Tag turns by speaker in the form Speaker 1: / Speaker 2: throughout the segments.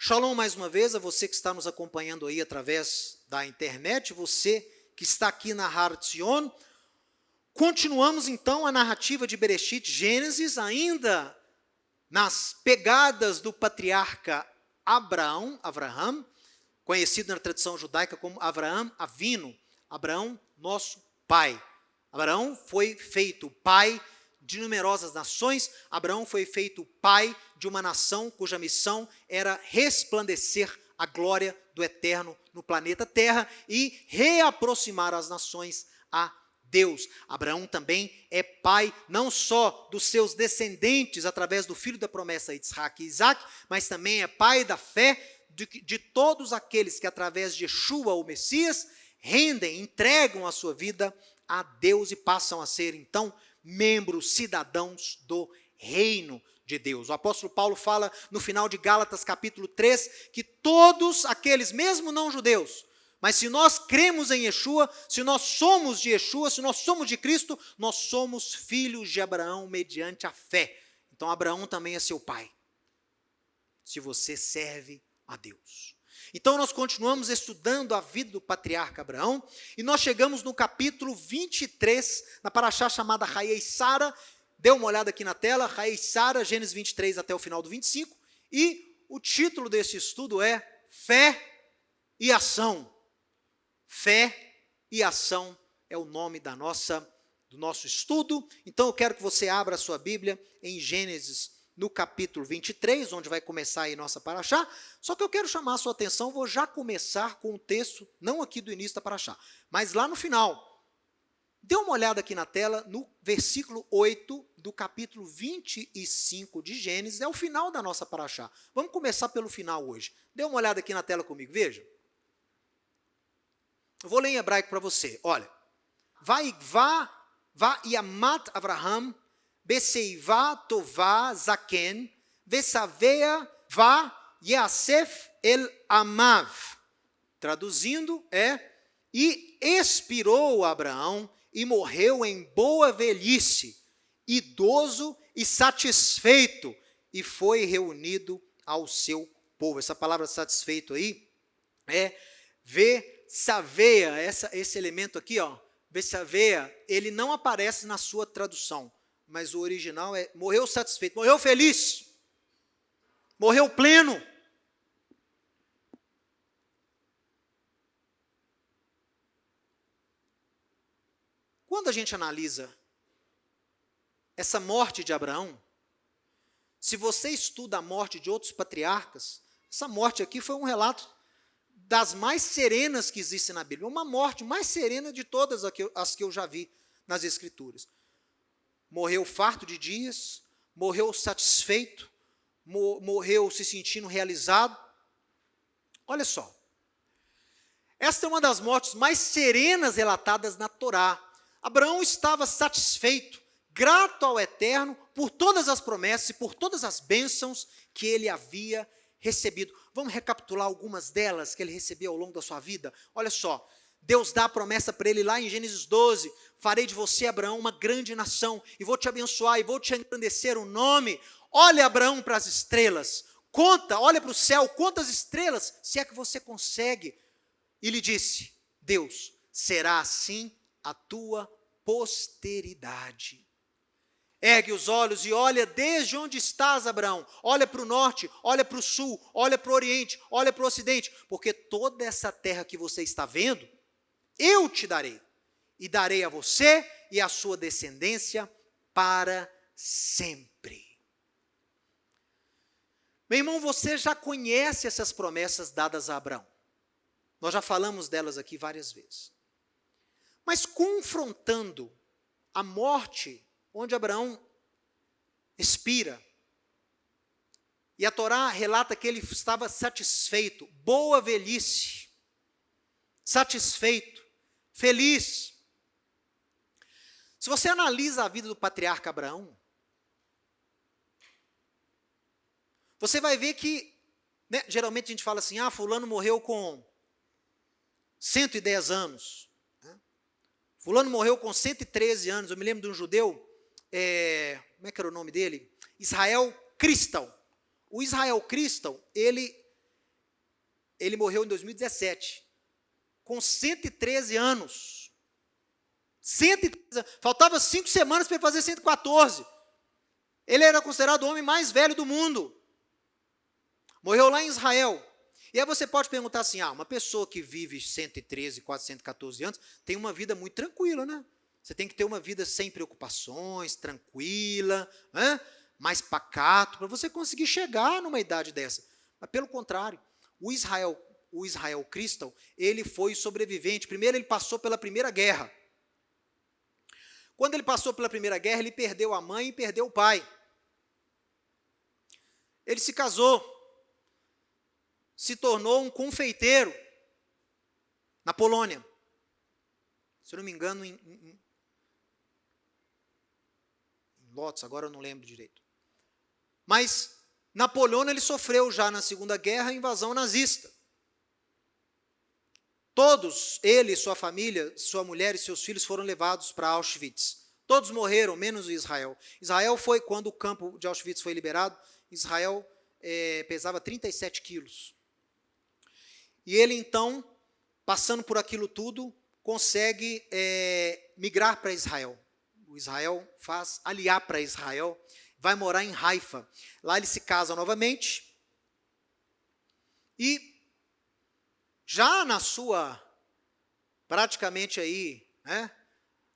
Speaker 1: Shalom mais uma vez a você que está nos acompanhando aí através da internet, você que está aqui na Har Tzion. Continuamos então a narrativa de Bereshit, Gênesis, ainda nas pegadas do patriarca Abraham, conhecido na tradição judaica como Avraham Avinu, Abraão, nosso pai. Abraão foi feito pai de numerosas nações. Abraão foi feito pai de uma nação cuja missão era resplandecer a glória do Eterno no planeta Terra e reaproximar as nações a Deus. Abraão também é pai não só dos seus descendentes através do filho da promessa Isaac, mas também é pai da fé de todos aqueles que através de Yeshua, o Messias, entregam a sua vida a Deus e passam a ser então membros, cidadãos do reino de Deus. O apóstolo Paulo fala no final de Gálatas capítulo 3, que todos aqueles, mesmo não judeus, mas se nós cremos em Yeshua, se nós somos de Yeshua, se nós somos de Cristo, nós somos filhos de Abraão mediante a fé. Então Abraão também é seu pai, se você serve a Deus. Então nós continuamos estudando a vida do patriarca Abraão, e nós chegamos no capítulo 23, na paraxá chamada Hayei Sara. Dê uma olhada aqui na tela, Hayei Sara, Gênesis 23 até o final do 25, e o título desse estudo é Fé e Ação. Fé e Ação é o nome do nosso estudo. Então eu quero que você abra a sua Bíblia em Gênesis no capítulo 23, onde vai começar aí nossa paraxá. Só que eu quero chamar a sua atenção, vou já começar com o texto, não aqui do início da paraxá, mas lá no final. Dê uma olhada aqui na tela, no versículo 8 do capítulo 25 de Gênesis, é o final da nossa paraxá. Vamos começar pelo final hoje. Dê uma olhada aqui na tela comigo, veja. Eu vou ler em hebraico para você, olha. Va yamat Avraham, Beseiva Tová Zaken, Vesavea Va Yasef El Amav. Traduzindo e expirou Abraão e morreu em boa velhice, idoso e satisfeito, e foi reunido ao seu povo. Essa palavra satisfeito aí é Vesavea, esse elemento aqui, Vesavea, ele não aparece na sua tradução, mas o original é morreu satisfeito, morreu feliz, morreu pleno. Quando a gente analisa essa morte de Abraão, se você estuda a morte de outros patriarcas, essa morte aqui foi um relato das mais serenas que existem na Bíblia, uma morte mais serena de todas as que eu já vi nas Escrituras. Morreu farto de dias, morreu satisfeito, morreu se sentindo realizado. Olha só, esta é uma das mortes mais serenas relatadas na Torá. Abraão estava satisfeito, grato ao Eterno por todas as promessas e por todas as bênçãos que ele havia recebido. Vamos recapitular algumas delas que ele recebeu ao longo da sua vida? Olha só, Deus dá a promessa para ele lá em Gênesis 12, farei de você, Abraão, uma grande nação, e vou te abençoar, e vou te engrandecer o nome. Olha, Abraão, para as estrelas, olha para o céu, conta as estrelas, se é que você consegue. E lhe disse, Deus, será assim a tua posteridade. Ergue os olhos e olha desde onde estás, Abraão. Olha para o norte, olha para o sul, olha para o oriente, olha para o ocidente, porque toda essa terra que você está vendo, eu te darei, e darei a você e a sua descendência para sempre. Meu irmão, você já conhece essas promessas dadas a Abraão. Nós já falamos delas aqui várias vezes. Mas confrontando a morte, onde Abraão expira, e a Torá relata que ele estava satisfeito, boa velhice, satisfeito, feliz. Se você analisa a vida do patriarca Abraão, você vai ver que, geralmente a gente fala assim, fulano morreu com 110 anos. Fulano morreu com 113 anos. Eu me lembro de um judeu, como é que era o nome dele? Israel Cristão. O Israel Cristão, ele ele morreu em 2017, com 113 anos. 113 anos. Faltava 5 semanas para ele fazer 114. Ele era considerado o homem mais velho do mundo. Morreu lá em Israel. E aí você pode perguntar assim, uma pessoa que vive 113, quase 114 anos, tem uma vida muito tranquila, né? Você tem que ter uma vida sem preocupações, tranquila, né? Mais pacato, para você conseguir chegar numa idade dessa. Mas pelo contrário, o Israel cristão, ele foi sobrevivente. Primeiro ele passou pela Primeira Guerra. Quando ele passou pela Primeira Guerra, ele perdeu a mãe e perdeu o pai. Ele se casou, se tornou um confeiteiro na Polônia. Se eu não me engano, em Lodz, agora eu não lembro direito. Mas na Polônia ele sofreu já na Segunda Guerra a invasão nazista. Todos, ele, sua família, sua mulher e seus filhos foram levados para Auschwitz. Todos morreram, menos o Israel. Israel foi, quando o campo de Auschwitz foi liberado, Israel pesava 37 quilos. E ele, então, passando por aquilo tudo, consegue migrar para Israel. O Israel faz aliar para Israel, vai morar em Haifa. Lá ele se casa novamente. E já na sua, praticamente aí,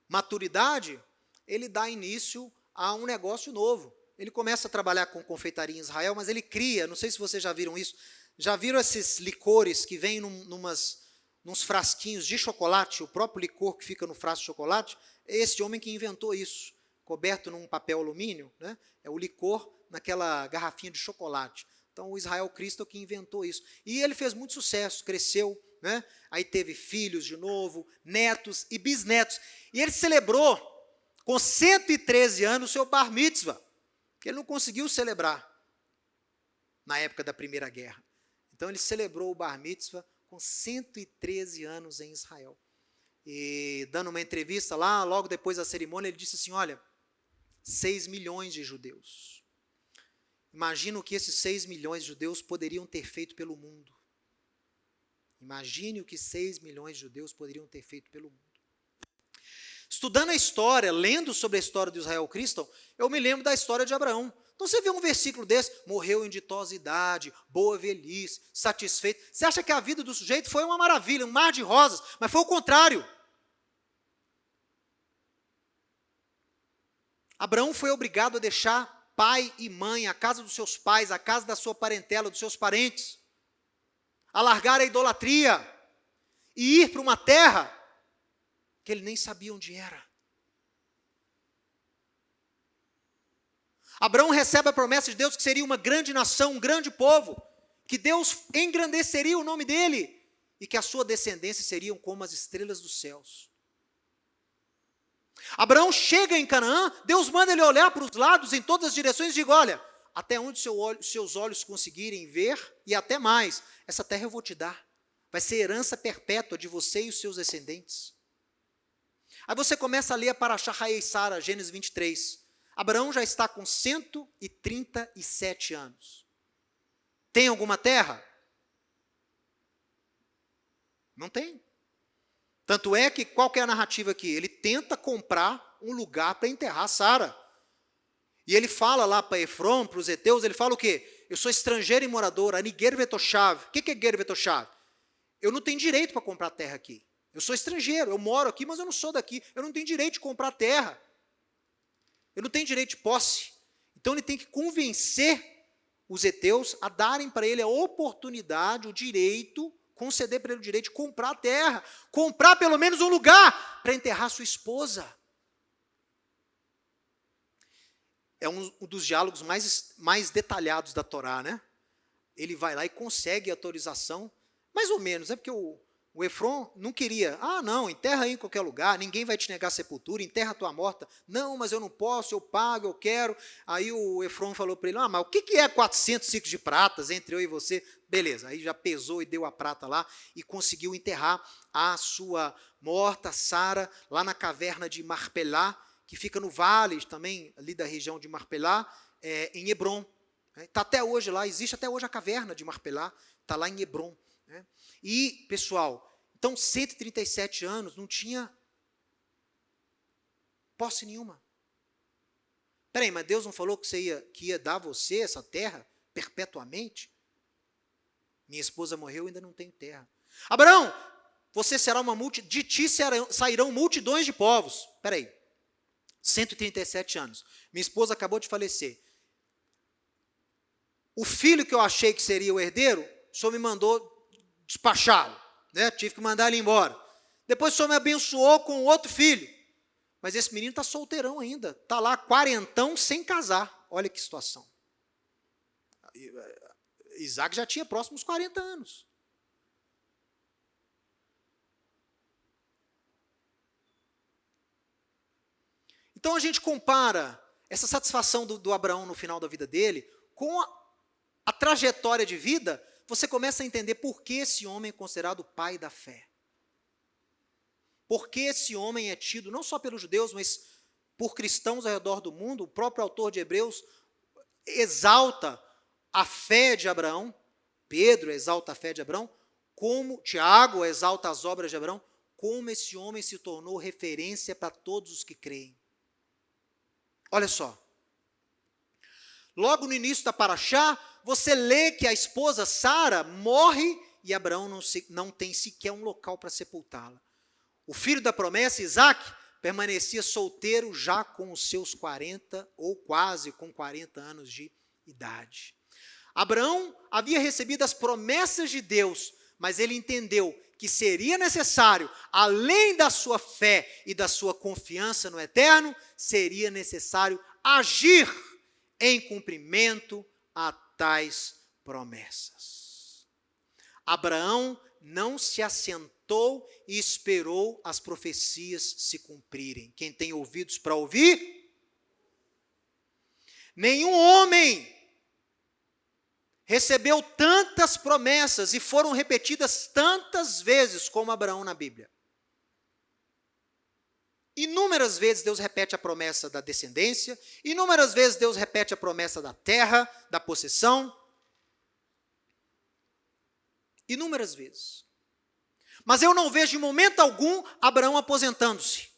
Speaker 1: maturidade, ele dá início a um negócio novo. Ele começa a trabalhar com confeitaria em Israel, mas ele cria, não sei se vocês já viram isso, já viram esses licores que vêm nos frasquinhos de chocolate, o próprio licor que fica no frasco de chocolate, é esse homem que inventou isso, coberto num papel alumínio, né? É o licor naquela garrafinha de chocolate. Então, o Israel Cristo é o que inventou isso. E ele fez muito sucesso, cresceu, né? Aí teve filhos de novo, netos e bisnetos. E ele celebrou, com 113 anos, o seu bar mitzvah, que ele não conseguiu celebrar na época da Primeira Guerra. Então, ele celebrou o bar mitzvah com 113 anos em Israel. E dando uma entrevista lá, logo depois da cerimônia, ele disse assim, olha, 6 milhões de judeus. Imagina o que esses 6 milhões de judeus poderiam ter feito pelo mundo. Imagine o que 6 milhões de judeus poderiam ter feito pelo mundo. Estudando a história, lendo sobre a história do Israel cristão, eu me lembro da história de Abraão. Então você vê um versículo desse, morreu em ditosa idade, boa velhice, satisfeito. Você acha que a vida do sujeito foi uma maravilha, um mar de rosas, mas foi o contrário. Abraão foi obrigado a deixar pai e mãe, a casa dos seus pais, a casa da sua parentela, dos seus parentes, a largar a idolatria e ir para uma terra que ele nem sabia onde era. Abraão recebe a promessa de Deus que seria uma grande nação, um grande povo, que Deus engrandeceria o nome dele e que a sua descendência seriam como as estrelas dos céus. Abraão chega em Canaã, Deus manda ele olhar para os lados, em todas as direções, e diga, olha, até onde seus olhos conseguirem ver, e até mais, essa terra eu vou te dar. Vai ser herança perpétua de você e os seus descendentes. Aí você começa a ler a Parashá Hayei Sara, Gênesis 23. Abraão já está com 137 anos. Tem alguma terra? Não tem. Tanto é que, qual que é a narrativa aqui? Ele tenta comprar um lugar para enterrar Sara. E ele fala lá para Efron, para os heteus, ele fala o quê? Eu sou estrangeiro e morador, ani ger vetoshav. O que é ger vetoshav? Eu não tenho direito para comprar terra aqui. Eu sou estrangeiro, eu moro aqui, mas eu não sou daqui. Eu não tenho direito de comprar terra. Eu não tenho direito de posse. Então ele tem que convencer os heteus a darem para ele a oportunidade, o direito, conceder para ele o direito de comprar terra, comprar pelo menos um lugar para enterrar sua esposa. É um dos diálogos mais detalhados da Torá, né? Ele vai lá e consegue a autorização, mais ou menos, porque o Efron não queria, não, enterra aí em qualquer lugar, ninguém vai te negar sepultura, enterra a tua morta. Não, mas eu não posso, eu pago, eu quero. Aí o Efron falou para ele, mas o que é 400 ciclos de pratas entre eu e você? Beleza, aí já pesou e deu a prata lá e conseguiu enterrar a sua morta, Sara, lá na caverna de Marpelá, que fica no vale também, ali da região de Marpelá, em Hebron. Está até hoje lá, existe até hoje a caverna de Marpelá, está lá em Hebron. né? E, pessoal, então 137 anos não tinha posse nenhuma. Peraí, mas Deus não falou que ia dar a você essa terra perpetuamente? Minha esposa morreu e ainda não tenho terra. Abraão, você será de ti sairão multidões de povos. Peraí, 137 anos. Minha esposa acabou de falecer. O filho que eu achei que seria o herdeiro, o senhor me mandou despachá-lo, né? Tive que mandar ele embora. Depois o senhor me abençoou com outro filho. Mas esse menino está solteirão ainda. Está lá, quarentão, sem casar. Olha que situação. Isaac já tinha próximos 40 anos. Então a gente compara essa satisfação do Abraão no final da vida dele com a trajetória de vida, você começa a entender por que esse homem é considerado o pai da fé. Por que esse homem é tido, não só pelos judeus, mas por cristãos ao redor do mundo. O próprio autor de Hebreus exalta a fé de Abraão, Pedro exalta a fé de Abraão, como Tiago exalta as obras de Abraão, como esse homem se tornou referência para todos os que creem. Olha só. Logo no início da Paraxá, você lê que a esposa Sara morre e Abraão não tem sequer um local para sepultá-la. O filho da promessa, Isaac, permanecia solteiro já com os seus 40 ou quase com 40 anos de idade. Abraão havia recebido as promessas de Deus, mas ele entendeu que seria necessário, além da sua fé e da sua confiança no eterno, seria necessário agir em cumprimento a tais promessas. Abraão não se assentou e esperou as profecias se cumprirem. Quem tem ouvidos para ouvir? Nenhum homem recebeu tantas promessas e foram repetidas tantas vezes como Abraão na Bíblia. Inúmeras vezes Deus repete a promessa da descendência, inúmeras vezes Deus repete a promessa da terra, da possessão. Inúmeras vezes. Mas eu não vejo em momento algum Abraão aposentando-se.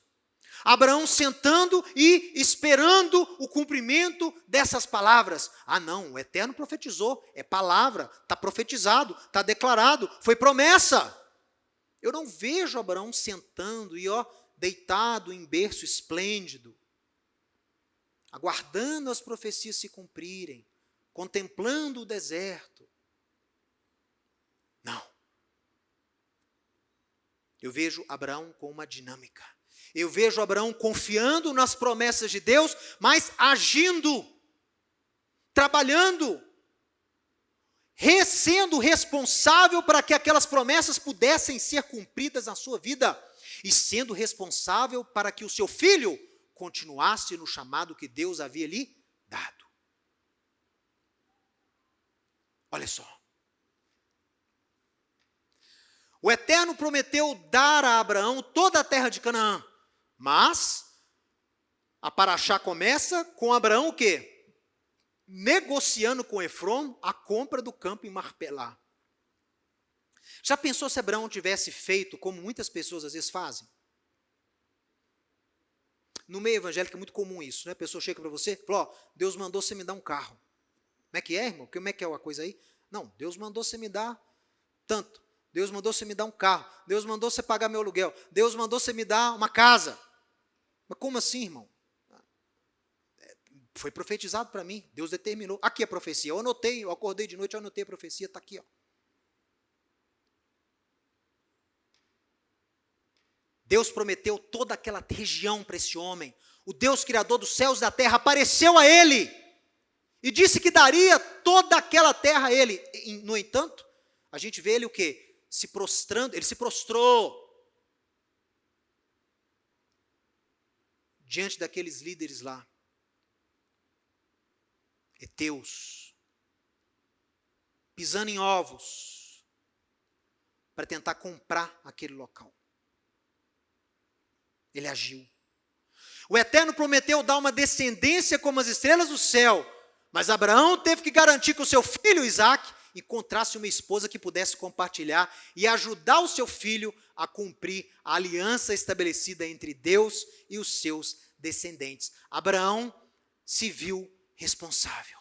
Speaker 1: Abraão sentando e esperando o cumprimento dessas palavras. Ah não, o Eterno profetizou, é palavra, está profetizado, está declarado, foi promessa. Eu não vejo Abraão sentando e deitado em berço esplêndido, aguardando as profecias se cumprirem, contemplando o deserto. Não. Eu vejo Abraão com uma dinâmica. Eu vejo Abraão confiando nas promessas de Deus, mas agindo, trabalhando, sendo responsável para que aquelas promessas pudessem ser cumpridas na sua vida, e sendo responsável para que o seu filho continuasse no chamado que Deus havia lhe dado. Olha só. O Eterno prometeu dar a Abraão toda a terra de Canaã, mas a Paraxá começa com Abraão o quê? Negociando com Efron a compra do campo em Marpelá. Já pensou se Abraão tivesse feito como muitas pessoas às vezes fazem? No meio evangélico é muito comum isso, né? A pessoa chega para você e fala, Deus mandou você me dar um carro. Como é que é, irmão? Como é que é a coisa aí? Não, Deus mandou você me dar tanto. Deus mandou você me dar um carro. Deus mandou você pagar meu aluguel. Deus mandou você me dar uma casa. Mas como assim, irmão? Foi profetizado para mim. Deus determinou. Aqui a profecia. Eu anotei, eu acordei de noite, eu anotei a profecia, está aqui. Deus prometeu toda aquela região para esse homem. O Deus criador dos céus e da terra apareceu a ele e disse que daria toda aquela terra a ele. No entanto, a gente vê ele o quê? Se prostrando, ele se prostrou diante daqueles líderes lá, heteus, pisando em ovos, para tentar comprar aquele local. Ele agiu. O Eterno prometeu dar uma descendência como as estrelas do céu, mas Abraão teve que garantir que o seu filho Isaac encontrasse uma esposa que pudesse compartilhar e ajudar o seu filho a cumprir a aliança estabelecida entre Deus e os seus descendentes. Abraão se viu responsável.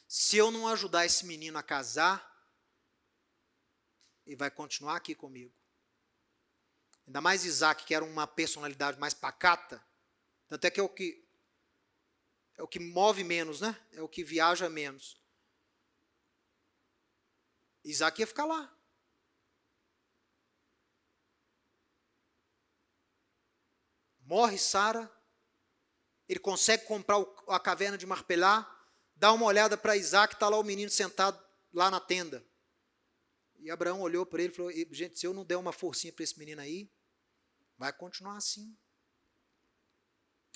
Speaker 1: Se eu não ajudar esse menino a casar, ele vai continuar aqui comigo. Ainda mais Isaac, que era uma personalidade mais pacata, tanto é que é o que move menos, né? É o que viaja menos. Isaac ia ficar lá. Morre Sara, ele consegue comprar a caverna de Marpelá, dá uma olhada para Isaac, está lá o menino sentado lá na tenda. E Abraão olhou para ele e falou, gente, se eu não der uma forcinha para esse menino aí, vai continuar assim.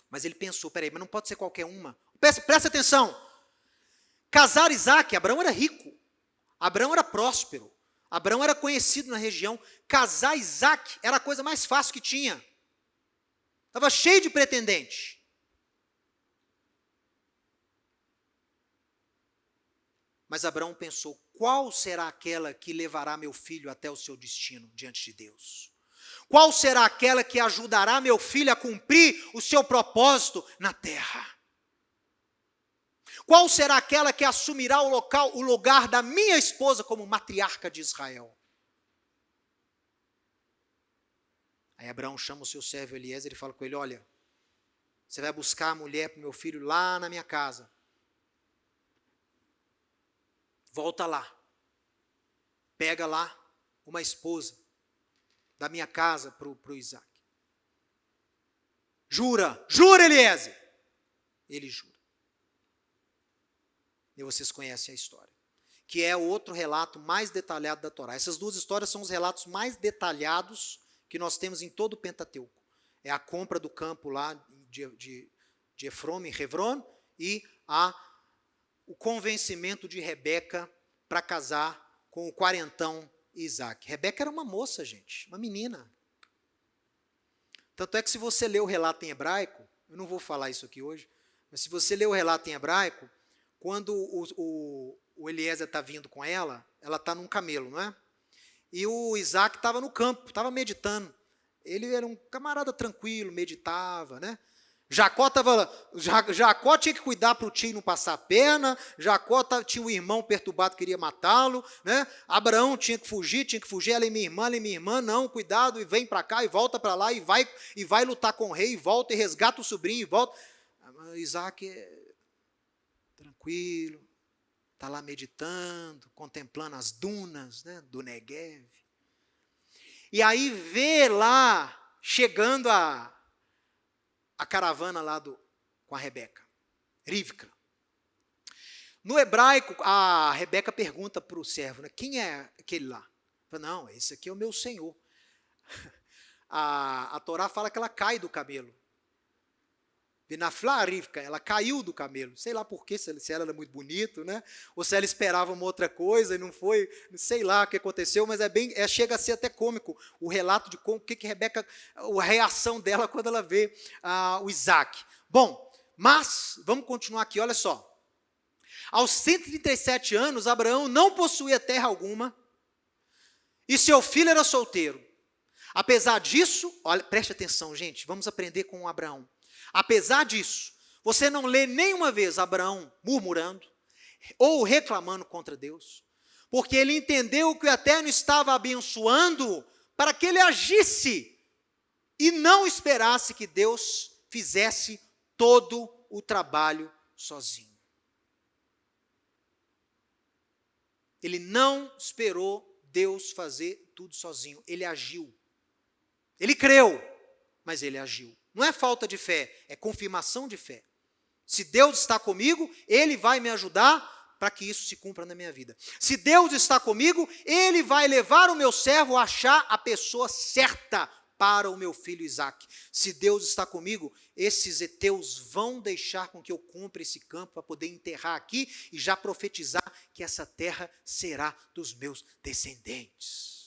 Speaker 1: Mas ele pensou, peraí, mas não pode ser qualquer uma. Presta atenção. Casar Isaac, Abraão era rico. Abraão era próspero. Abraão era conhecido na região. Casar Isaac era a coisa mais fácil que tinha. Estava cheio de pretendente. Mas Abraão pensou, qual será aquela que levará meu filho até o seu destino diante de Deus? Qual será aquela que ajudará meu filho a cumprir o seu propósito na terra? Qual será aquela que assumirá o lugar da minha esposa como matriarca de Israel? Aí Abraão chama o seu servo Eliezer e fala com ele, olha, você vai buscar a mulher para o meu filho lá na minha casa. Volta lá. Pega lá uma esposa da minha casa para o Isaac. Jura, Eliezer. Ele jura. E vocês conhecem a história. Que é o outro relato mais detalhado da Torá. Essas duas histórias são os relatos mais detalhados que nós temos em todo o Pentateuco. É a compra do campo lá de Efrom, em Hebron, e o convencimento de Rebeca para casar com o quarentão Isaac. Rebeca era uma moça, gente, uma menina. Tanto é que se você ler o relato em hebraico, eu não vou falar isso aqui hoje, mas se você ler o relato em hebraico, quando o Eliezer está vindo com ela está num camelo, não é? E o Isaac estava no campo, estava meditando. Ele era um camarada tranquilo, meditava, né? Jacó tinha que cuidar para o tio não passar a perna, Jacó tinha um irmão perturbado que queria matá-lo, né? Abraão tinha que fugir, ela é minha irmã, não, cuidado, e vem para cá, e volta para lá, e vai lutar com o rei, e volta, e resgata o sobrinho, e volta. Isaac é tranquilo, está lá meditando, contemplando as dunas, né, do Negev. E aí vê lá, chegando a caravana lá com a Rebeca, Rivca. No hebraico, a Rebeca pergunta para o servo, né, quem é aquele lá? Fala, não, esse aqui é o meu senhor. A Torá fala que ela cai do camelo. Vinaflá Rivca, ela caiu do camelo. Sei lá por quê, se ela era muito bonita, né? Ou se ela esperava uma outra coisa e não foi, sei lá o que aconteceu, mas chega a ser até cômico o relato de o que Rebeca, a reação dela quando ela vê o Isaac. Bom, mas vamos continuar aqui, olha só. Aos 137 anos, Abraão não possuía terra alguma e seu filho era solteiro. Apesar disso, olha, preste atenção, gente, vamos aprender com Abraão. Apesar disso, você não lê nenhuma vez Abraão murmurando ou reclamando contra Deus, porque ele entendeu que o Eterno estava abençoando para que ele agisse e não esperasse que Deus fizesse todo o trabalho sozinho. Ele não esperou Deus fazer tudo sozinho, ele agiu. Ele creu, mas ele agiu. Não é falta de fé, é confirmação de fé. Se Deus está comigo, Ele vai me ajudar para que isso se cumpra na minha vida. Se Deus está comigo, Ele vai levar o meu servo a achar a pessoa certa para o meu filho Isaac. Se Deus está comigo, esses heteus vão deixar com que eu compre esse campo para poder enterrar aqui e já profetizar que essa terra será dos meus descendentes.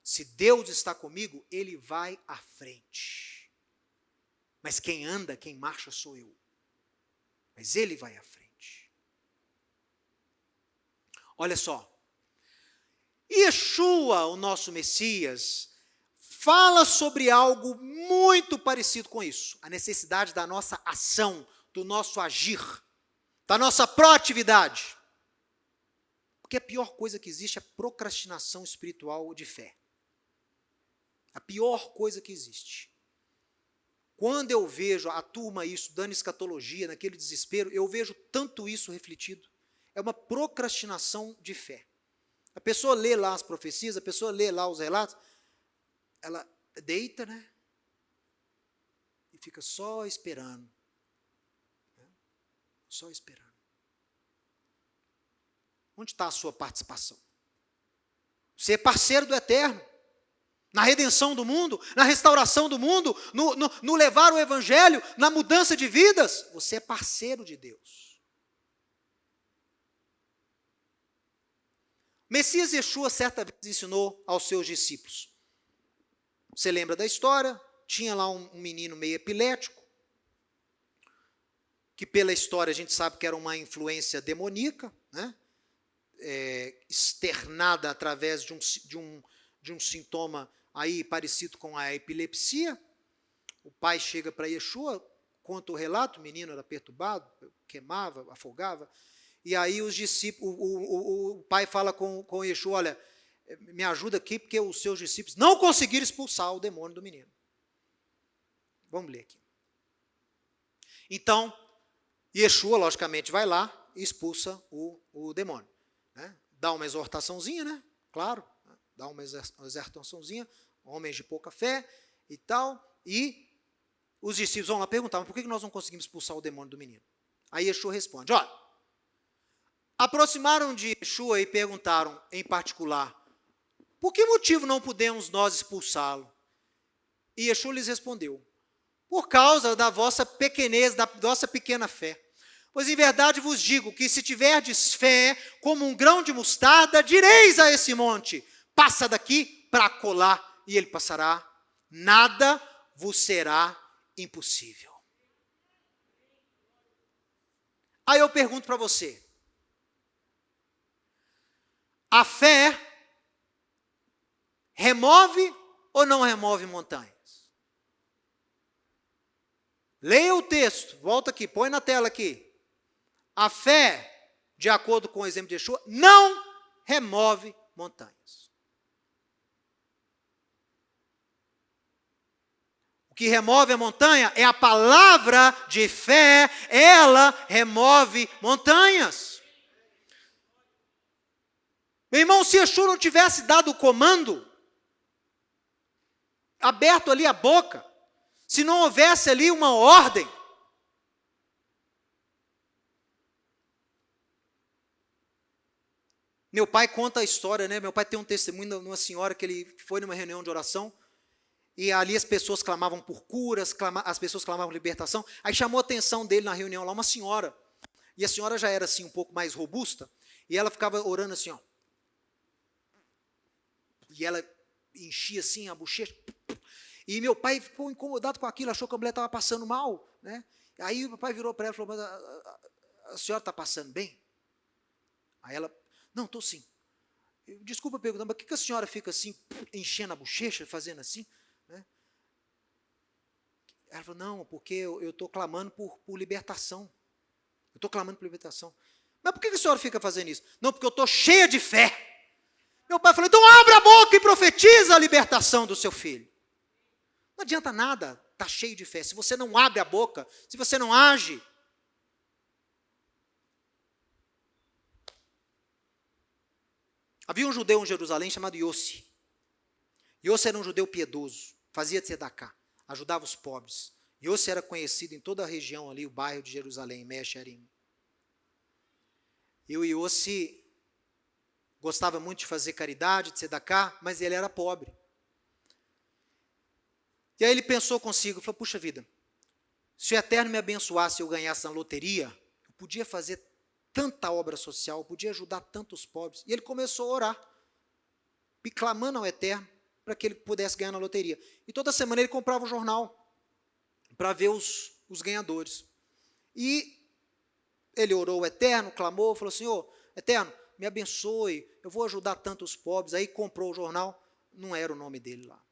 Speaker 1: Se Deus está comigo, Ele vai à frente. Mas quem anda, quem marcha sou eu. Mas Ele vai à frente. Olha só. Yeshua, o nosso Messias, fala sobre algo muito parecido com isso. A necessidade da nossa ação, do nosso agir, da nossa proatividade. Porque a pior coisa que existe é a procrastinação espiritual de fé. A pior coisa que existe. Quando eu vejo a turma aí estudando escatologia, naquele desespero, eu vejo tanto isso refletido. É uma procrastinação de fé. A pessoa lê lá as profecias, a pessoa lê lá os relatos, ela deita, né? E fica só esperando. Só esperando. Onde está a sua participação? Você é parceiro do Eterno. Na redenção do mundo, na restauração do mundo, no levar o Evangelho, na mudança de vidas. Você é parceiro de Deus. Messias Yeshua certa vez ensinou aos seus discípulos. Você lembra da história? Tinha lá um menino meio epilético, que pela história a gente sabe que era uma influência demoníaca, né? Externada através de um sintoma aí parecido com a epilepsia. O pai chega para Yeshua, conta o relato, o menino era perturbado, queimava, afogava, e aí os discípulos, o pai fala com Yeshua, olha, me ajuda aqui, porque os seus discípulos não conseguiram expulsar o demônio do menino. Vamos ler aqui. Então, Yeshua, logicamente, vai lá e expulsa o demônio. Né? Dá uma exortaçãozinha, né? Claro, né? Dá uma exortaçãozinha, homens de pouca fé e tal, e os discípulos vão lá perguntar, mas por que nós não conseguimos expulsar o demônio do menino? Aí Yeshua responde, olha, aproximaram de Yeshua e perguntaram em particular, por que motivo não podemos nós expulsá-lo? E Yeshua lhes respondeu, por causa da vossa pequenez, da vossa pequena fé. Pois em verdade vos digo que se tiverdes fé como um grão de mostarda, direis a esse monte, passa daqui para colar, e ele passará. Nada vos será impossível. Aí eu pergunto para você, a fé remove ou não remove montanhas? Leia o texto, volta aqui, põe na tela aqui. A fé, de acordo com o exemplo de Yeshua, não remove montanhas. O que remove a montanha é a palavra de fé, ela remove montanhas. Meu irmão, se Yeshua não tivesse dado o comando, aberto ali a boca, se não houvesse ali uma ordem, meu pai conta a história, né? Meu pai tem um testemunho de uma senhora que ele foi numa reunião de oração, e ali as pessoas clamavam por curas, as pessoas clamavam por libertação, aí chamou a atenção dele na reunião lá, uma senhora, e a senhora já era assim um pouco mais robusta, e ela ficava orando assim, ó, e ela enchia assim a bochecha, e meu pai ficou incomodado com aquilo, achou que a mulher estava passando mal, né? Aí o pai virou para ela e falou, mas a senhora está passando bem? Aí ela, não, estou sim. Desculpa perguntar, mas por que a senhora fica assim, enchendo a bochecha, fazendo assim? Né? Ela falou, não, porque eu estou clamando por libertação. Eu estou clamando por libertação. Mas por que a senhora fica fazendo isso? Não, porque eu estou cheia de fé. Meu pai falou, então abre a boca e profetiza a libertação do seu filho. Não adianta nada estar cheio de fé. Se você não abre a boca, se você não age. Havia um judeu em Jerusalém chamado Yossi. Yossi era um judeu piedoso, fazia tzedaká, ajudava os pobres. Yossi era conhecido em toda a região ali, o bairro de Jerusalém, Mecharim. E o Yossi gostava muito de fazer caridade, tzedaká, mas ele era pobre. E aí ele pensou consigo, falou, puxa vida, se o Eterno me abençoasse e eu ganhasse na loteria, eu podia fazer tanta obra social, eu podia ajudar tantos pobres. E ele começou a orar, e clamando ao Eterno, para que ele pudesse ganhar na loteria. E toda semana ele comprava um jornal, para ver os ganhadores. E ele orou ao Eterno, clamou, falou, Senhor, Eterno, me abençoe, eu vou ajudar tanto os pobres. Aí comprou o jornal, não era o nome dele lá.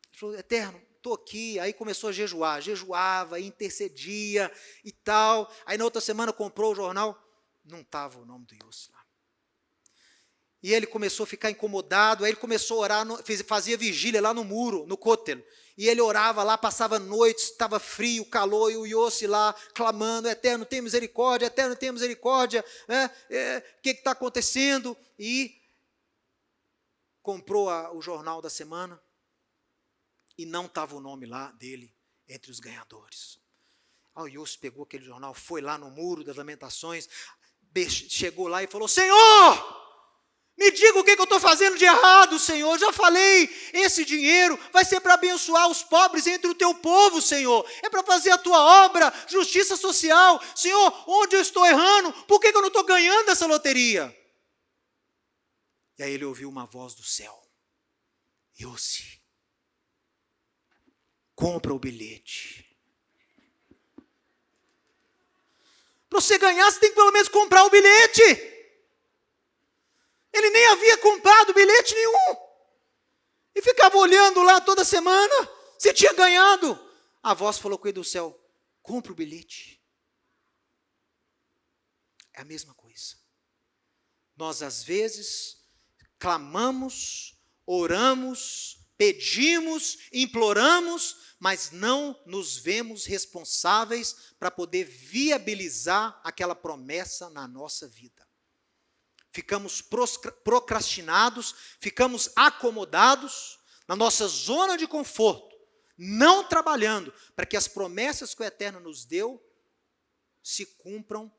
Speaker 1: Ele falou, Eterno, estou aqui. Aí começou a jejuar, jejuava, intercedia e tal. Aí na outra semana comprou o jornal, não estava o nome do Yossi lá. E ele começou a ficar incomodado, aí ele começou a orar, fazia vigília lá no muro, no Kotel. E ele orava lá, passava noites, estava frio, calor, e o Yossi lá clamando, Eterno, tem misericórdia, Eterno, tem misericórdia, o que está acontecendo? E comprou o jornal da semana, e não estava o nome lá dele entre os ganhadores. Aí o Yossi pegou aquele jornal, foi lá no muro das lamentações, chegou lá e falou, Senhor! Me diga o que eu estou fazendo de errado, Senhor. Já falei, esse dinheiro vai ser para abençoar os pobres entre o teu povo, Senhor. É para fazer a tua obra, justiça social. Senhor, onde eu estou errando? Por que eu não estou ganhando essa loteria? E aí ele ouviu uma voz do céu. Yossi, compra o bilhete. Para você ganhar, você tem que pelo menos comprar o bilhete. Ele nem havia comprado bilhete nenhum. E ficava olhando lá toda semana. Se tinha ganhado. A voz falou com ele do céu, compra o bilhete. É a mesma coisa. Nós às vezes clamamos, oramos, pedimos, imploramos, mas não nos vemos responsáveis para poder viabilizar aquela promessa na nossa vida. Ficamos procrastinados, ficamos acomodados na nossa zona de conforto, não trabalhando para que as promessas que o Eterno nos deu se cumpram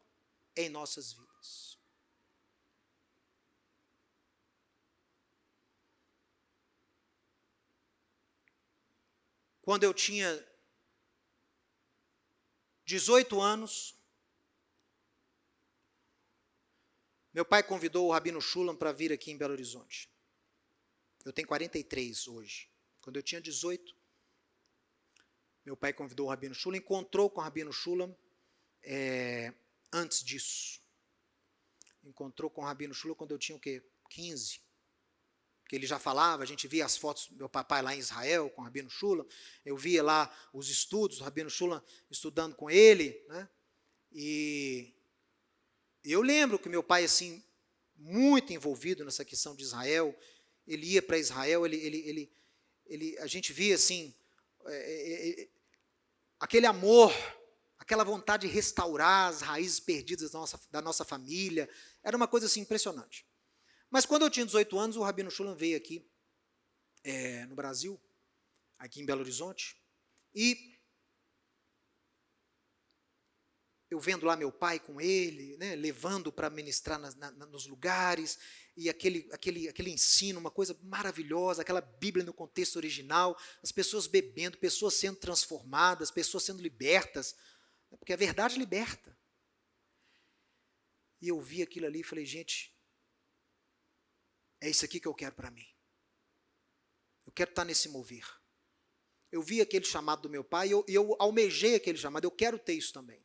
Speaker 1: em nossas vidas. Quando eu tinha 18 anos, meu pai convidou o Rabino Shulam para vir aqui em Belo Horizonte. Eu tenho 43 hoje. Quando eu tinha 18, meu pai convidou o Rabino Shulam, encontrou com o Rabino Shulam antes disso. Encontrou com o Rabino Shulam quando eu tinha o quê? 15. Porque ele já falava, a gente via as fotos do meu papai lá em Israel com o Rabino Shulam, eu via lá os estudos, o Rabino Shulam estudando com ele, né? E eu lembro que meu pai, assim, muito envolvido nessa questão de Israel, ele ia para Israel, a gente via, assim, aquele amor, aquela vontade de restaurar as raízes perdidas da nossa família, era uma coisa, assim, impressionante. Mas quando eu tinha 18 anos, o Rabino Shulam veio aqui, no Brasil, aqui em Belo Horizonte, e eu vendo lá meu pai com ele, né, levando para ministrar nos lugares, e aquele ensino, uma coisa maravilhosa, aquela Bíblia no contexto original, as pessoas bebendo, pessoas sendo transformadas, pessoas sendo libertas, porque a verdade liberta. E eu vi aquilo ali e falei, gente, é isso aqui que eu quero para mim. Eu quero estar nesse mover. Eu vi aquele chamado do meu pai e eu almejei aquele chamado, eu quero ter isso também.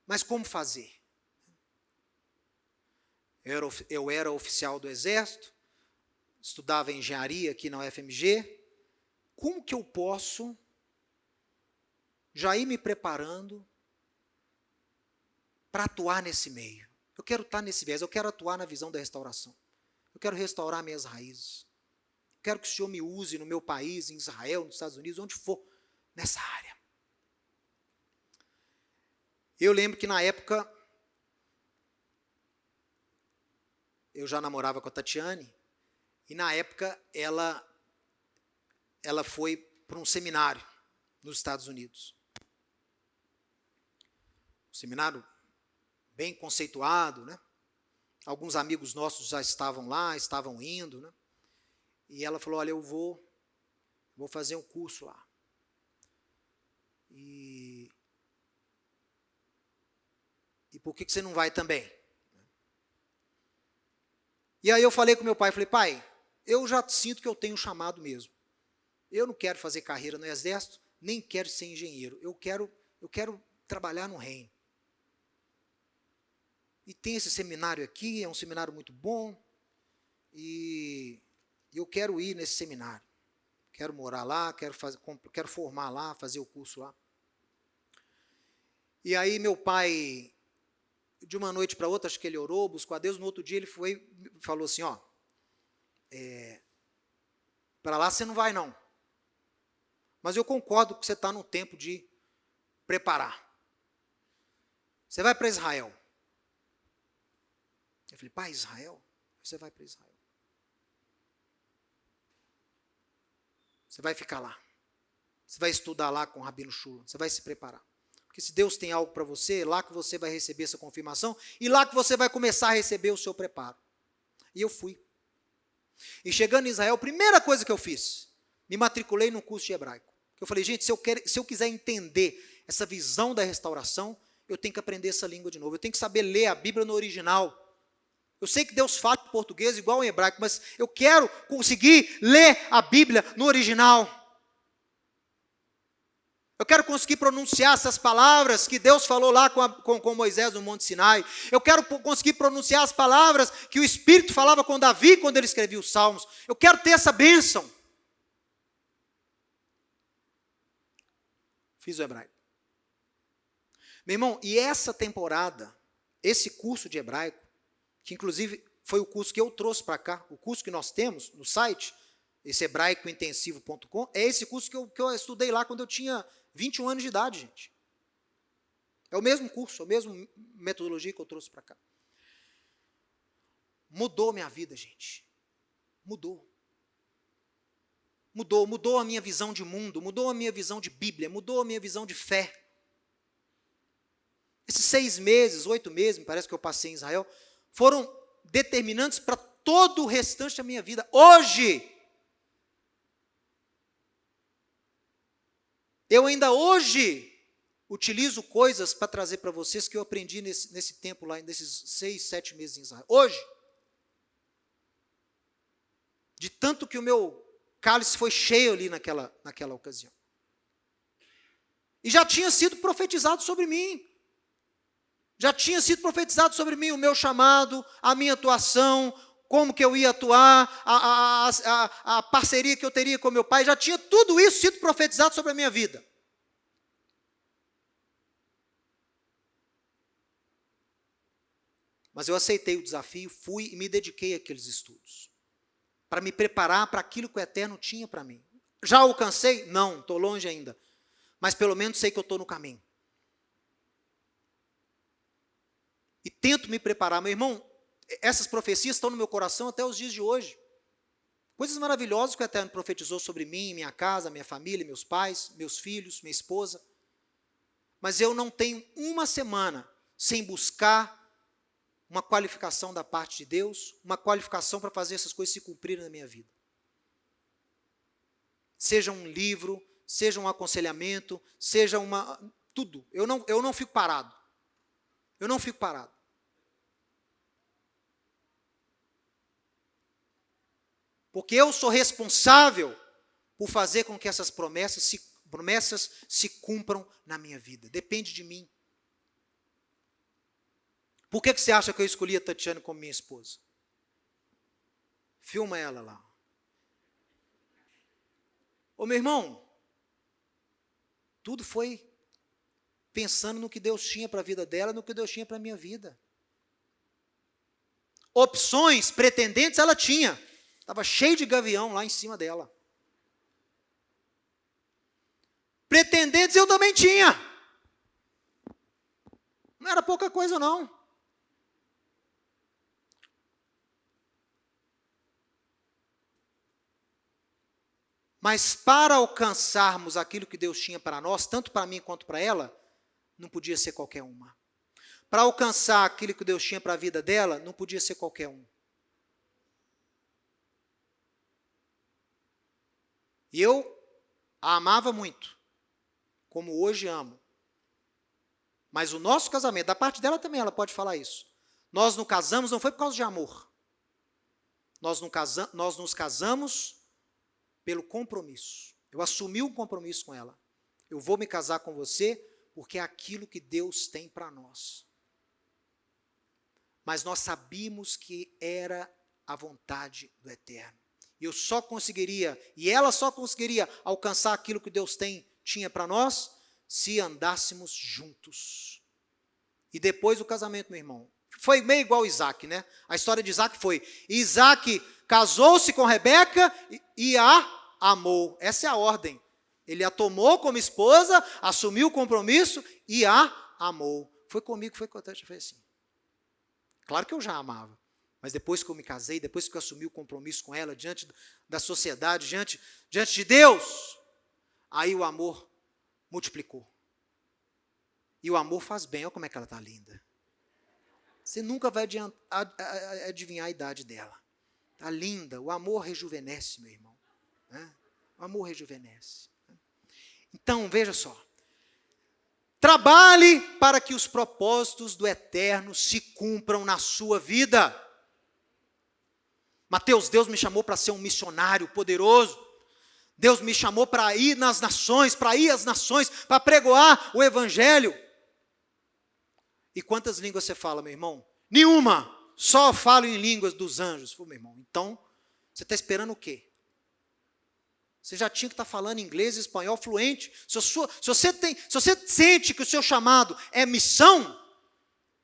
Speaker 1: Mas como fazer? Eu era oficial do Exército, estudava engenharia aqui na UFMG. Como que eu posso já ir me preparando para atuar nesse meio? Eu quero estar nesse viés, eu quero atuar na visão da restauração. Eu quero restaurar minhas raízes. Eu quero que o Senhor me use no meu país, em Israel, nos Estados Unidos, onde for, nessa área. Eu lembro que na época, eu já namorava com a Tatiane, e na época ela foi para um seminário nos Estados Unidos. Um seminário bem conceituado, né? Alguns amigos nossos já estavam lá, estavam indo, né? E ela falou, olha, eu vou fazer um curso lá. E por que você não vai também? E aí eu falei com meu pai, falei, pai, eu já sinto que eu tenho um chamado mesmo. Eu não quero fazer carreira no Exército, nem quero ser engenheiro. Eu quero trabalhar no reino. E tem esse seminário aqui, é um seminário muito bom, e eu quero ir nesse seminário. Quero morar lá, quero formar lá, fazer o curso lá. E aí meu pai, de uma noite para outra, acho que ele orou, buscou a Deus, no outro dia ele foi e falou assim, ó, para lá você não vai não. Mas eu concordo que você está no tempo de preparar. Você vai para Israel. Eu falei, pai, Israel? Você vai para Israel. Você vai ficar lá. Você vai estudar lá com o Rabino Shula. Você vai se preparar. Porque se Deus tem algo para você, é lá que você vai receber essa confirmação e lá que você vai começar a receber o seu preparo. E eu fui. E chegando em Israel, a primeira coisa que eu fiz, me matriculei no curso de hebraico. Eu falei, gente, se eu quiser entender essa visão da restauração, eu tenho que aprender essa língua de novo. Eu tenho que saber ler a Bíblia no original. Eu sei que Deus fala em português igual em hebraico, mas eu quero conseguir ler a Bíblia no original. Eu quero conseguir pronunciar essas palavras que Deus falou lá com Moisés no Monte Sinai. Eu quero conseguir pronunciar as palavras que o Espírito falava com Davi quando ele escrevia os Salmos. Eu quero ter essa bênção. Fiz o hebraico. Meu irmão, e essa temporada, esse curso de hebraico, que inclusive foi o curso que eu trouxe para cá, o curso que nós temos no site, esse hebraicointensivo.com, é esse curso que eu estudei lá quando eu tinha 21 anos de idade, gente. É o mesmo curso, a mesma metodologia que eu trouxe para cá. Mudou minha vida, gente. Mudou. Mudou a minha visão de mundo, mudou a minha visão de Bíblia, mudou a minha visão de fé. Esses 6 meses, 8 meses, me parece que eu passei em Israel, foram determinantes para todo o restante da minha vida. Hoje, eu ainda hoje utilizo coisas para trazer para vocês que eu aprendi nesse tempo lá, nesses 6, 7 meses em Israel. Hoje, de tanto que o meu cálice foi cheio ali naquela ocasião. E já tinha sido profetizado sobre mim. Já tinha sido profetizado sobre mim o meu chamado, a minha atuação, como que eu ia atuar, a parceria que eu teria com meu pai. Já tinha tudo isso sido profetizado sobre a minha vida. Mas eu aceitei o desafio, fui e me dediquei àqueles estudos. Para me preparar para aquilo que o Eterno tinha para mim. Já alcancei? Não, estou longe ainda. Mas pelo menos sei que eu estou no caminho. E tento me preparar. Meu irmão, essas profecias estão no meu coração até os dias de hoje. Coisas maravilhosas que o Eterno profetizou sobre mim, minha casa, minha família, meus pais, meus filhos, minha esposa. Mas eu não tenho uma semana sem buscar uma qualificação da parte de Deus, uma qualificação para fazer essas coisas se cumprirem na minha vida. Seja um livro, seja um aconselhamento, seja tudo. Eu não fico parado. Eu não fico parado. Porque eu sou responsável por fazer com que essas promessas se cumpram na minha vida. Depende de mim. Por que você acha que eu escolhi a Tatiana como minha esposa? Filma ela lá. Ô meu irmão, tudo foi pensando no que Deus tinha para a vida dela, no que Deus tinha para a minha vida. Opções, pretendentes, ela tinha. Estava cheio de gavião lá em cima dela. Pretendentes eu também tinha. Não era pouca coisa, não. Mas para alcançarmos aquilo que Deus tinha para nós, tanto para mim quanto para ela, não podia ser qualquer uma. Para alcançar aquilo que Deus tinha para a vida dela, não podia ser qualquer um. E eu a amava muito, como hoje amo. Mas o nosso casamento, da parte dela também, ela pode falar isso. Nós nos casamos não foi por causa de amor. Nós nos casamos pelo compromisso. Eu assumi um compromisso com ela. Eu vou me casar com você porque é aquilo que Deus tem para nós. Mas nós sabíamos que era a vontade do Eterno. E ela só conseguiria alcançar aquilo que Deus tinha para nós, se andássemos juntos. E depois do casamento, meu irmão, foi meio igual Isaac, né? A história de Isaac foi, Isaac casou-se com Rebeca e a amou. Essa é a ordem. Ele a tomou como esposa, assumiu o compromisso e a amou. Foi comigo, foi contente, foi assim. Claro que eu já a amava, mas depois que eu me casei, depois que eu assumi o compromisso com ela, diante da sociedade, diante de Deus, aí o amor multiplicou. E o amor faz bem, olha como é que ela está linda. Você nunca vai adivinhar a idade dela. Está linda, o amor rejuvenesce, meu irmão. Né? O amor rejuvenesce. Então, veja só. Trabalhe para que os propósitos do Eterno se cumpram na sua vida. Mateus, Deus me chamou para ser um missionário poderoso. Deus me chamou para ir nas nações, para pregoar o Evangelho. E quantas línguas você fala, meu irmão? Nenhuma. Só falo em línguas dos anjos. Meu irmão, então, você está esperando o quê? Você já tinha que estar falando inglês e espanhol fluente. Se você sente que o seu chamado é missão,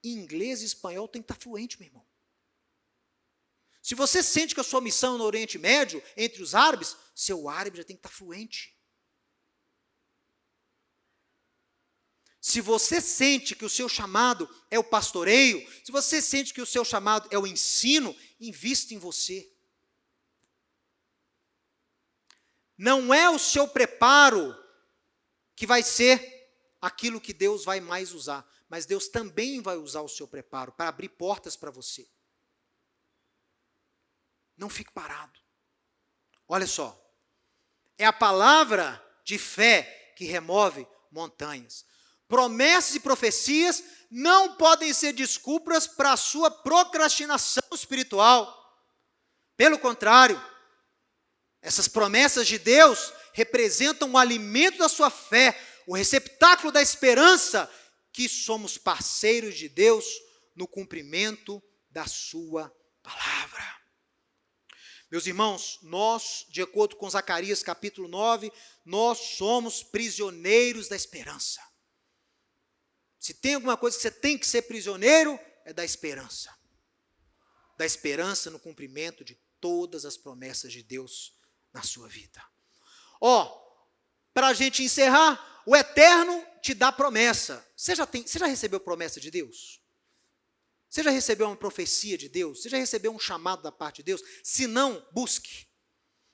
Speaker 1: inglês e espanhol tem que estar fluente, meu irmão. Se você sente que a sua missão é no Oriente Médio, entre os árabes, seu árabe já tem que estar fluente. Se você sente que o seu chamado é o pastoreio, se você sente que o seu chamado é o ensino, invista em você. Não é o seu preparo que vai ser aquilo que Deus vai mais usar, mas Deus também vai usar o seu preparo para abrir portas para você. Não fique parado. Olha só, é a palavra de fé que remove montanhas. Promessas e profecias não podem ser desculpas para a sua procrastinação espiritual. Pelo contrário, essas promessas de Deus representam o alimento da sua fé, o receptáculo da esperança, que somos parceiros de Deus no cumprimento da sua palavra. Meus irmãos, nós, de acordo com Zacarias capítulo 9, nós somos prisioneiros da esperança. Se tem alguma coisa que você tem que ser prisioneiro, é da esperança. Da esperança no cumprimento de todas as promessas de Deus na sua vida. Para a gente encerrar, o Eterno te dá promessa. Você já recebeu promessa de Deus? Você já recebeu uma profecia de Deus? Você já recebeu um chamado da parte de Deus? Se não, busque.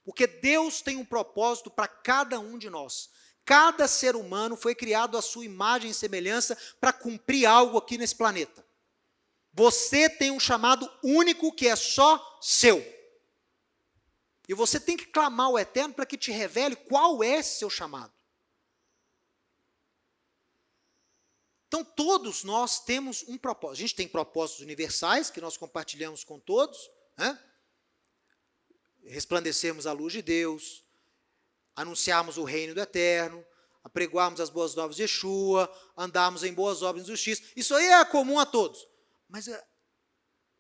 Speaker 1: Porque Deus tem um propósito para cada um de nós. Cada ser humano foi criado à sua imagem e semelhança para cumprir algo aqui nesse planeta. Você tem um chamado único que é só seu. E você tem que clamar ao Eterno para que te revele qual é esse seu chamado. Então, todos nós temos um propósito. A gente tem propósitos universais, que nós compartilhamos com todos, né? Resplandecermos a luz de Deus, anunciarmos o reino do Eterno, apregoarmos as boas novas de Yeshua, andarmos em boas obras de justiça. Isso aí é comum a todos. Mas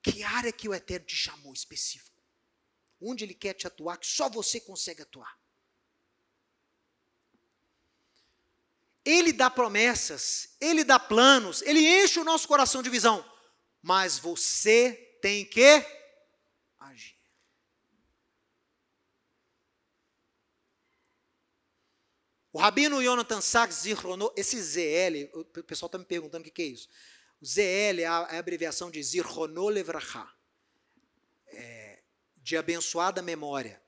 Speaker 1: que área que o Eterno te chamou específico? Onde Ele quer te atuar, que só você consegue atuar? Ele dá promessas, Ele dá planos, Ele enche o nosso coração de visão. Mas você tem que agir. O Rabino Yonatan Sachs Zichrono, esse ZL, o pessoal está me perguntando o que é isso. O ZL é a abreviação de Zichrono Levracha, de abençoada memória.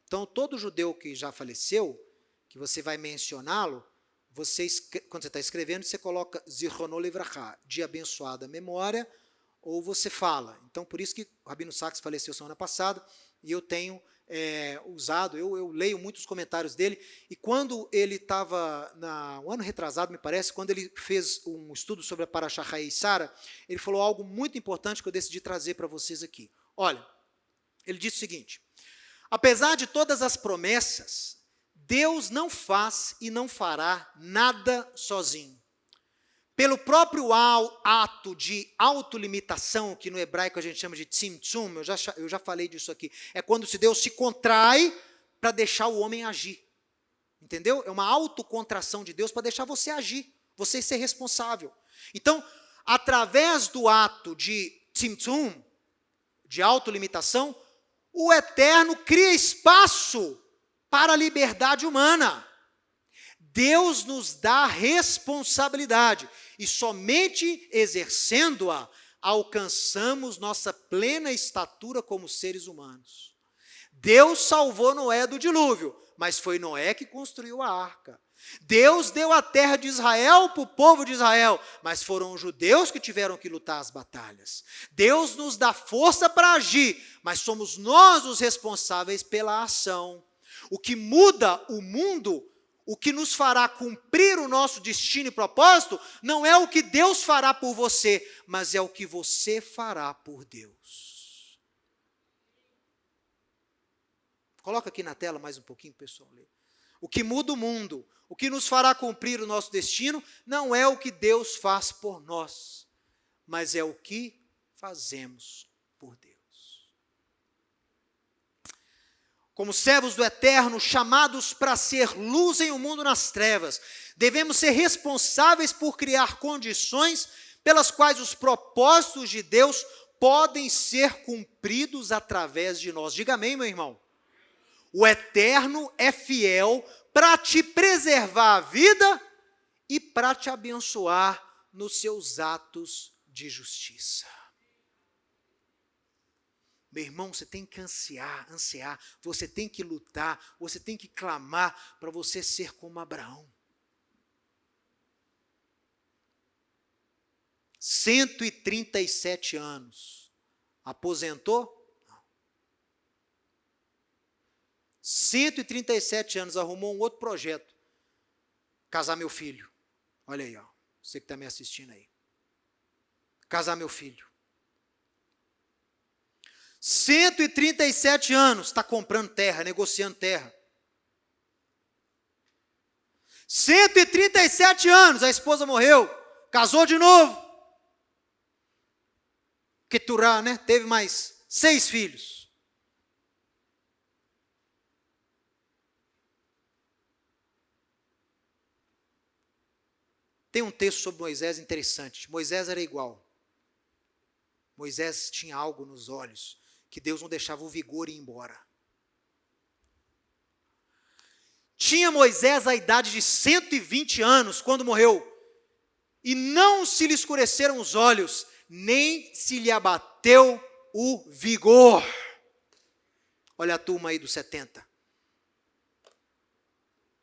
Speaker 1: Então, todo judeu que já faleceu, que você vai mencioná-lo, quando você está escrevendo, você coloca Zichrono Levracha, de abençoada memória, ou você fala. Então, por isso que o Rabino Sachs faleceu semana passada, e eu tenho usado, eu leio muitos comentários dele, e quando ele estava, um ano retrasado, me parece, quando ele fez um estudo sobre a Parashá Chayei Sara, ele falou algo muito importante que eu decidi trazer para vocês aqui. Olha, ele disse o seguinte: apesar de todas as promessas, Deus não faz e não fará nada sozinho. pelo próprio ato de autolimitação, que no hebraico a gente chama de tzimtzum, eu já falei disso aqui, é quando Deus se contrai para deixar o homem agir. Entendeu? É uma autocontração de Deus para deixar você agir, você ser responsável. Então, através do ato de tzimtzum, de autolimitação, o Eterno cria espaço para a liberdade humana. Deus nos dá responsabilidade e somente exercendo-a, alcançamos nossa plena estatura como seres humanos. Deus salvou Noé do dilúvio, mas foi Noé que construiu a arca. Deus deu a terra de Israel para o povo de Israel, mas foram os judeus que tiveram que lutar as batalhas. Deus nos dá força para agir, mas somos nós os responsáveis pela ação. O que muda o mundo, o que nos fará cumprir o nosso destino e propósito, não é o que Deus fará por você, mas é o que você fará por Deus. Coloca aqui na tela mais um pouquinho, pessoal. O que muda o mundo, o que nos fará cumprir o nosso destino, não é o que Deus faz por nós, mas é o que fazemos por Deus. Como servos do Eterno, chamados para ser luz em um mundo nas trevas, devemos ser responsáveis por criar condições pelas quais os propósitos de Deus podem ser cumpridos através de nós. Diga amém, meu irmão. O Eterno é fiel para te preservar a vida e para te abençoar nos seus atos de justiça. Meu irmão, você tem que ansiar, você tem que lutar, você tem que clamar para você ser como Abraão. 137 anos. Aposentou? 137 anos, arrumou um outro projeto. Casar meu filho. Olha aí, ó, você que está me assistindo aí. Casar meu filho. 137 anos, está comprando terra, negociando terra. 137 anos, a esposa morreu, casou de novo. Keturá, né? Teve mais 6 filhos. Tem um texto sobre Moisés interessante. Moisés era igual. Moisés tinha algo nos olhos que Deus não deixava o vigor ir embora. Tinha Moisés a idade de 120 anos quando morreu, e não se lhe escureceram os olhos, nem se lhe abateu o vigor. Olha a turma aí dos 70.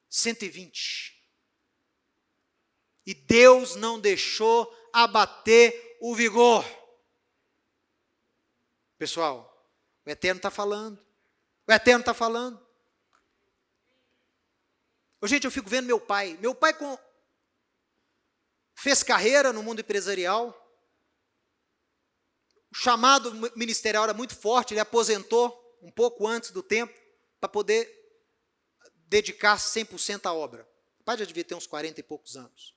Speaker 1: 120. E Deus não deixou abater o vigor. Pessoal, o Eterno está falando. O Eterno está falando. Gente, eu fico vendo meu pai. Meu pai fez carreira no mundo empresarial. O chamado ministerial era muito forte. Ele aposentou um pouco antes do tempo para poder dedicar 100% à obra. O pai já devia ter uns 40 e poucos anos.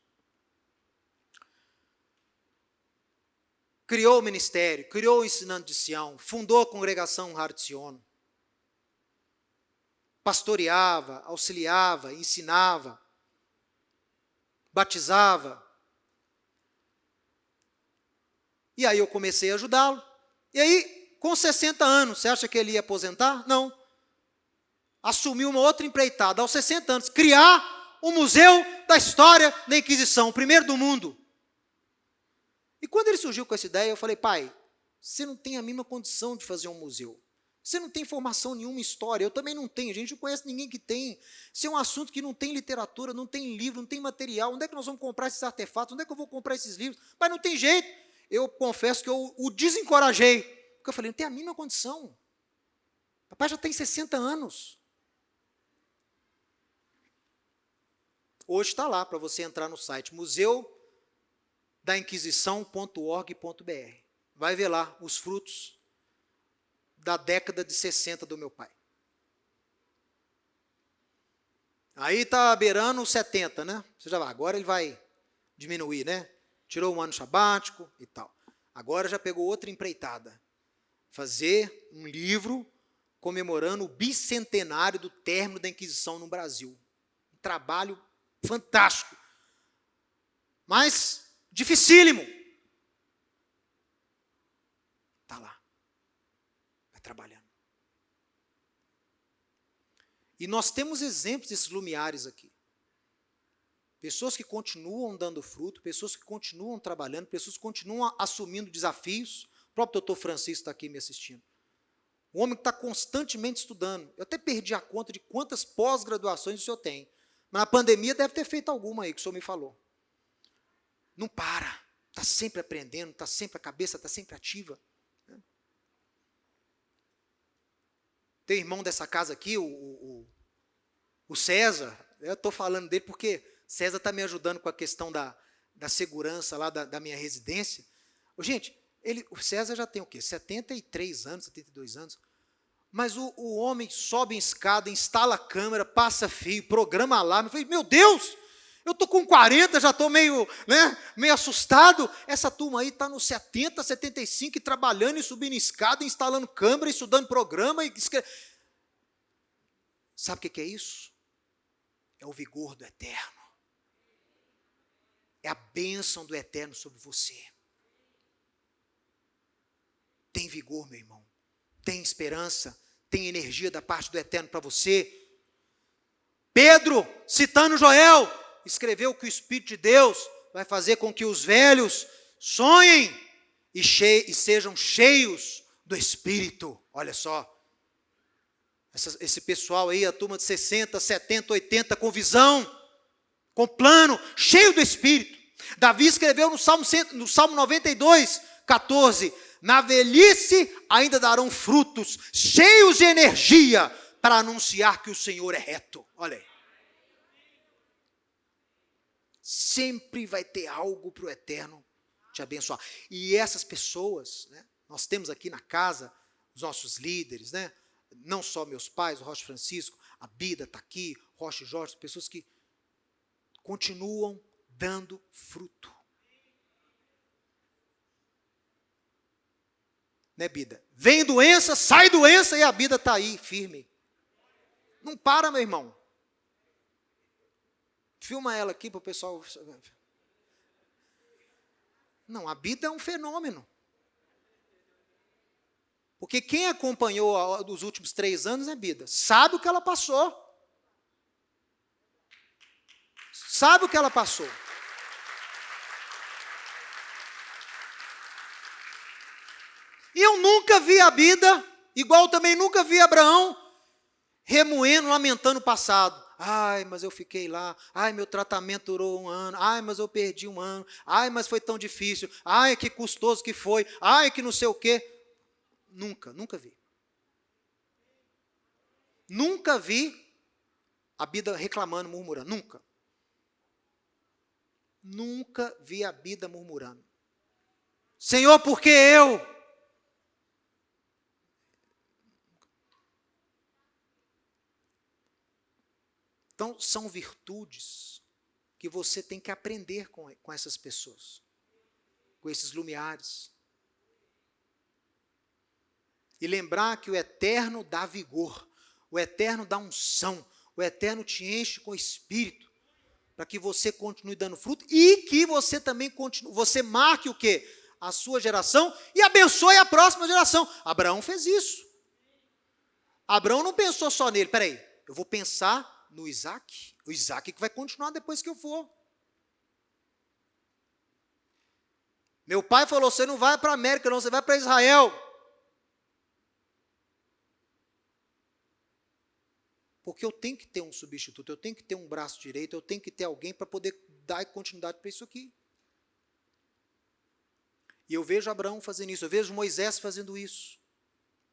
Speaker 1: Criou o ministério, criou o Ensinando de Sião, fundou a congregação Har Tzion, pastoreava, auxiliava, ensinava, batizava. E aí eu comecei a ajudá-lo. E aí, com 60 anos, você acha que ele ia aposentar? Não. Assumiu uma outra empreitada, aos 60 anos, criar o Museu da História da Inquisição, o primeiro do mundo. E quando ele surgiu com essa ideia, eu falei, pai, você não tem a mínima condição de fazer um museu. Você não tem formação nenhuma em história, eu também não tenho, a gente não conhece ninguém que tem. Isso é um assunto que não tem literatura, não tem livro, não tem material. Onde é que nós vamos comprar esses artefatos? Onde é que eu vou comprar esses livros? Pai, não tem jeito. Eu confesso que eu o desencorajei. Porque eu falei, não tem a mínima condição. Papai já tem 60 anos. Hoje está lá para você entrar no site, museudainquisição.org.br. Vai ver lá os frutos da década de 60 do meu pai. Aí está beirando os 70, né? Você já vai, agora ele vai diminuir, né? tirou um ano sabático e tal. Agora já pegou outra empreitada. Fazer um livro comemorando o bicentenário do término da Inquisição no Brasil. Um trabalho fantástico. Mas dificílimo. Está lá. Vai trabalhando. E nós temos exemplos desses lumiares aqui. Pessoas que continuam dando fruto, pessoas que continuam trabalhando, pessoas que continuam assumindo desafios. O próprio doutor Francisco está aqui me assistindo. Um homem que está constantemente estudando. Eu até perdi a conta de quantas pós-graduações o senhor tem. Mas na pandemia deve ter feito alguma aí, que o senhor me falou. Não para. Está sempre aprendendo, está sempre a cabeça, está sempre ativa. Tem irmão dessa casa aqui, o César. Eu estou falando dele porque César está me ajudando com a questão da segurança lá da minha residência. Gente, o César já tem o quê? 73 anos, 72 anos. Mas o homem sobe em escada, instala a câmera, passa fio, programa alarme. Eu falei, meu Deus, eu estou com 40, já estou meio assustado. Essa turma aí está nos 70, 75, e trabalhando e subindo escada, instalando câmera, estudando programa. Sabe o que é isso? É o vigor do Eterno. É a bênção do Eterno sobre você. Tem vigor, meu irmão. Tem esperança. Tem energia da parte do Eterno para você. Pedro, citando Joel, escreveu que o Espírito de Deus vai fazer com que os velhos sonhem e sejam cheios do Espírito. Olha só. Esse pessoal aí, a turma de 60, 70, 80, com visão, com plano, cheio do Espírito. Davi escreveu no Salmo 92, 14, na velhice ainda darão frutos, cheios de energia, para anunciar que o Senhor é reto. Olha aí. Sempre vai ter algo para o Eterno te abençoar. E essas pessoas, nós temos aqui na casa, os nossos líderes, não só meus pais, o Rocha Francisco, a Bida está aqui, Rocha e Jorge, pessoas que continuam dando fruto. Bida? Vem doença, sai doença e a Bida está aí, firme. Não para, meu irmão. Filma ela aqui para o pessoal. Não, a Bida é um fenômeno. Porque quem acompanhou os últimos 3 anos, Bida, sabe o que ela passou. Sabe o que ela passou. E eu nunca vi a Bida, igual também nunca vi Abraão, remoendo, lamentando o passado. Ai, mas eu fiquei lá. Ai, meu tratamento durou 1 ano. Ai, mas eu perdi 1 ano. Ai, mas foi tão difícil. Ai, que custoso que foi. Ai, que não sei o quê. Nunca vi. Nunca vi a Bida reclamando, murmurando. Nunca vi a Bida murmurando. Senhor, por que eu? Então, são virtudes que você tem que aprender com essas pessoas, com esses lumiares. E lembrar que o Eterno dá vigor, o Eterno dá unção, o Eterno te enche com o Espírito, para que você continue dando fruto e que você também continue, você marque o quê? A sua geração e abençoe a próxima geração. Abraão fez isso. Abraão não pensou só nele, peraí, eu vou pensar no Isaac, o Isaac que vai continuar depois que eu for. Meu pai falou, você não vai para a América não, você vai para Israel. Porque eu tenho que ter um substituto, eu tenho que ter um braço direito, eu tenho que ter alguém para poder dar continuidade para isso aqui. E eu vejo Abraão fazendo isso, eu vejo Moisés fazendo isso,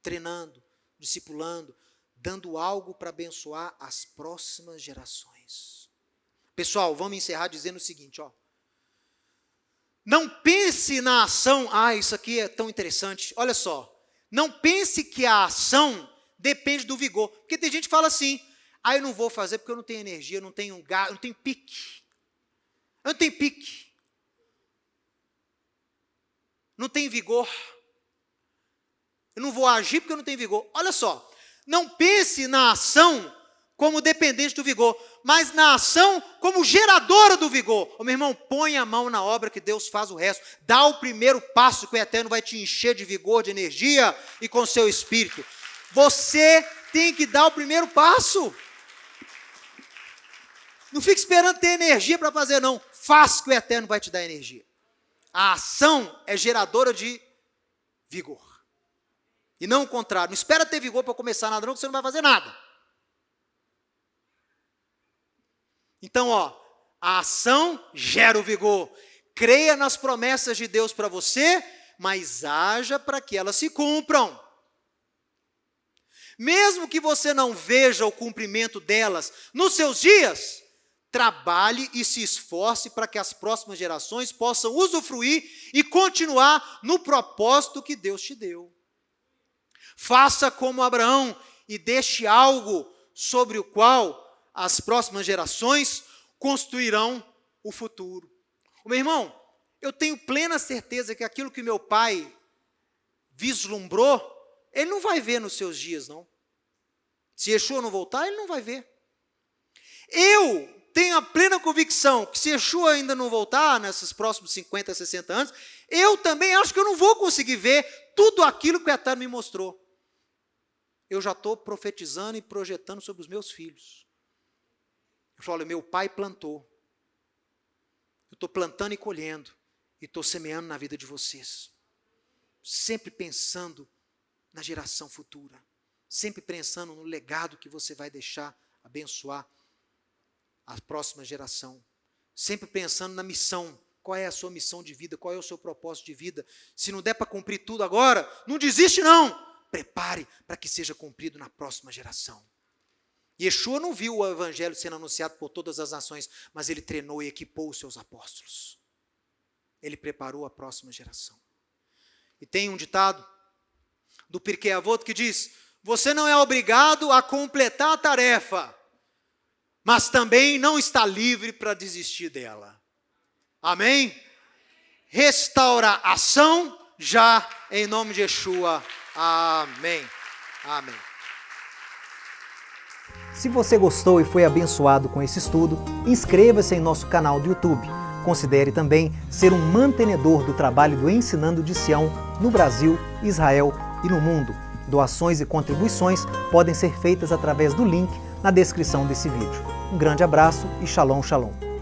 Speaker 1: treinando, discipulando, dando algo para abençoar as próximas gerações. Pessoal, vamos encerrar dizendo o seguinte, não pense na ação, isso aqui é tão interessante, olha só, não pense que a ação depende do vigor, porque tem gente que fala assim, eu não vou fazer porque eu não tenho energia, eu não tenho pique, eu não tenho pique. não tem vigor. Eu não vou agir porque eu não tenho vigor. Olha só, não pense na ação como dependente do vigor, mas na ação como geradora do vigor. Ô, meu irmão, põe a mão na obra que Deus faz o resto. Dá o primeiro passo que o Eterno vai te encher de vigor, de energia e com seu espírito. Você tem que dar o primeiro passo. Não fique esperando ter energia para fazer, não. Faz que o Eterno vai te dar energia. A ação é geradora de vigor. E não o contrário. Não espera ter vigor para começar nada, não, que você não vai fazer nada. Então, a ação gera o vigor. Creia nas promessas de Deus para você, mas haja para que elas se cumpram. Mesmo que você não veja o cumprimento delas nos seus dias, trabalhe e se esforce para que as próximas gerações possam usufruir e continuar no propósito que Deus te deu. Faça como Abraão e deixe algo sobre o qual as próximas gerações construirão o futuro. Meu irmão, eu tenho plena certeza que aquilo que meu pai vislumbrou, ele não vai ver nos seus dias, não. Se Yeshua não voltar, ele não vai ver. Eu tenho a plena convicção que se Yeshua ainda não voltar, nesses próximos 50, 60 anos, eu também acho que eu não vou conseguir ver tudo aquilo que o Eterno me mostrou. Eu já estou profetizando e projetando sobre os meus filhos. Eu falo, meu pai plantou. Eu estou plantando e colhendo. E estou semeando na vida de vocês. Sempre pensando na geração futura. Sempre pensando no legado que você vai deixar abençoar a próxima geração. Sempre pensando na missão. Qual é a sua missão de vida? Qual é o seu propósito de vida? Se não der para cumprir tudo agora, não desiste não. Prepare para que seja cumprido na próxima geração. Yeshua não viu o evangelho sendo anunciado por todas as nações, mas ele treinou e equipou os seus apóstolos. Ele preparou a próxima geração. E tem um ditado do Pirkei Avot que diz: você não é obrigado a completar a tarefa, mas também não está livre para desistir dela. Amém? Restaura a ação já em nome de Yeshua. Amém. Amém.
Speaker 2: Se você gostou e foi abençoado com esse estudo, inscreva-se em nosso canal do YouTube. Considere também ser um mantenedor do trabalho do Ensinando de Sião no Brasil, Israel e no mundo. Doações e contribuições podem ser feitas através do link na descrição desse vídeo. Um grande abraço e shalom, shalom.